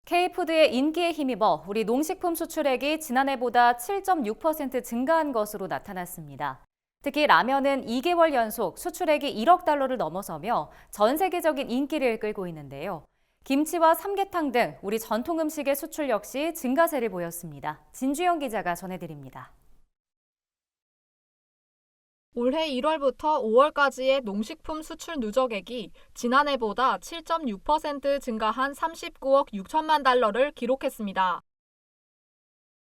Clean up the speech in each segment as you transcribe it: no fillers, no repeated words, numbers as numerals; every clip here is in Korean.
K푸드의 인기에 힘입어 우리 농식품 수출액이 지난해보다 7.6% 증가한 것으로 나타났습니다. 특히 라면은 2개월 연속 수출액이 1억 달러를 넘어서며 전 세계적인 인기를 끌고 있는데요. 김치와 삼계탕 등 우리 전통 음식의 수출 역시 증가세를 보였습니다. 진주영 기자가 전해드립니다. 올해 1월부터 5월까지의 농식품 수출 누적액이 지난해보다 7.6% 증가한 39억 6천만 달러를 기록했습니다.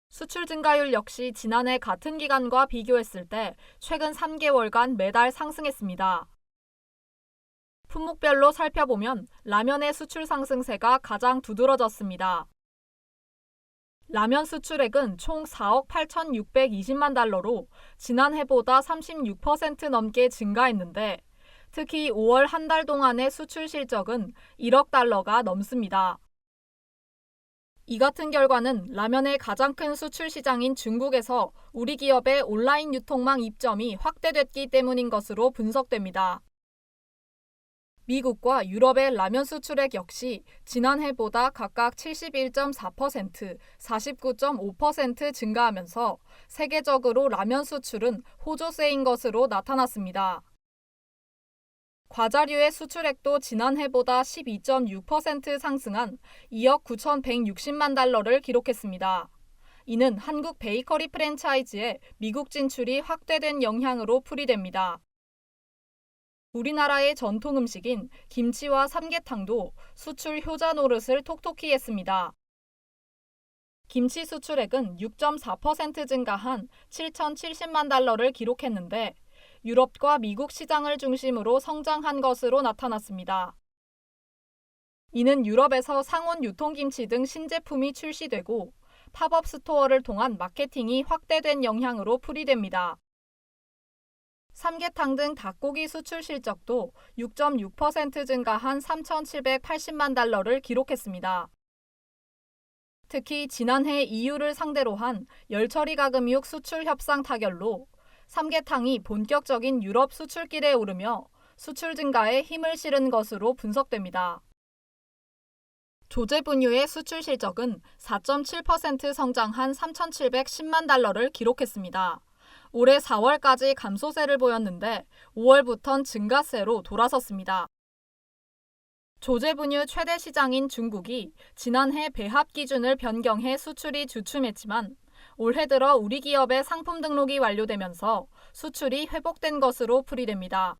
수출 증가율 역시 지난해 같은 기간과 비교했을 때 최근 3개월간 매달 상승했습니다. 품목별로 살펴보면 라면의 수출 상승세가 가장 두드러졌습니다. 라면 수출액은 총 4억 8,620만 달러로 지난해보다 36% 넘게 증가했는데 특히 5월 한 달 동안의 수출 실적은 1억 달러가 넘습니다. 이 같은 결과는 라면의 가장 큰 수출 시장인 중국에서 우리 기업의 온라인 유통망 입점이 확대됐기 때문인 것으로 분석됩니다. 미국과 유럽의 라면 수출액 역시 지난해보다 각각 71.4%, 49.5% 증가하면서 세계적으로 라면 수출은 호조세인 것으로 나타났습니다. 과자류의 수출액도 지난해보다 12.6% 상승한 2억 9,160만 달러를 기록했습니다. 이는 한국 베이커리 프랜차이즈의 미국 진출이 확대된 영향으로 풀이됩니다. 우리나라의 전통 음식인 김치와 삼계탕도 수출 효자 노릇을 톡톡히 했습니다. 김치 수출액은 6.4% 증가한 7,070만 달러를 기록했는데 유럽과 미국 시장을 중심으로 성장한 것으로 나타났습니다. 이는 유럽에서 상온 유통김치 등 신제품이 출시되고 팝업 스토어를 통한 마케팅이 확대된 영향으로 풀이됩니다. 삼계탕 등 닭고기 수출 실적도 6.6% 증가한 3,780만 달러를 기록했습니다. 특히 지난해 EU를 상대로 한 열처리 가금육 수출 협상 타결로 삼계탕이 본격적인 유럽 수출길에 오르며 수출 증가에 힘을 실은 것으로 분석됩니다. 조제 분유의 수출 실적은 4.7% 성장한 3,710만 달러를 기록했습니다. 올해 4월까지 감소세를 보였는데 5월부턴 증가세로 돌아섰습니다. 조제 분유 최대 시장인 중국이 지난해 배합 기준을 변경해 수출이 주춤했지만 올해 들어 우리 기업의 상품 등록이 완료되면서 수출이 회복된 것으로 풀이됩니다.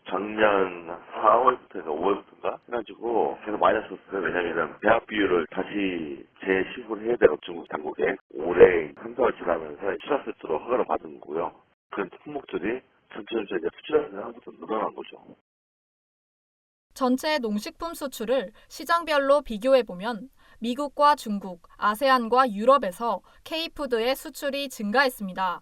작년 4월부터 해서 5월부터인가 해가지고 계속 마이너스였어요. 왜냐면 배합 비율을 다시 재시구를 해야 돼요. 중국 당국에. 올해 한 달 지나면서 추가세트로 허가를 받은 거고요. 그런 품목들이 천천히 이제 수출하는 것도 늘어난 거죠. 전체 농식품 수출을 시장별로 비교해보면 미국과 중국, 아세안과 유럽에서 K푸드의 수출이 증가했습니다.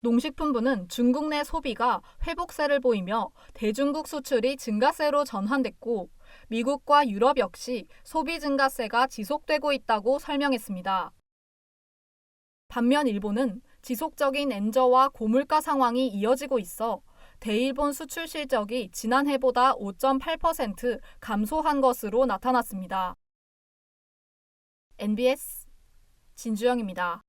농식품부는 중국 내 소비가 회복세를 보이며 대중국 수출이 증가세로 전환됐고 미국과 유럽 역시 소비 증가세가 지속되고 있다고 설명했습니다. 반면 일본은 지속적인 엔저와 고물가 상황이 이어지고 있어 대일본 수출 실적이 지난해보다 5.8% 감소한 것으로 나타났습니다. NBS 진주영입니다.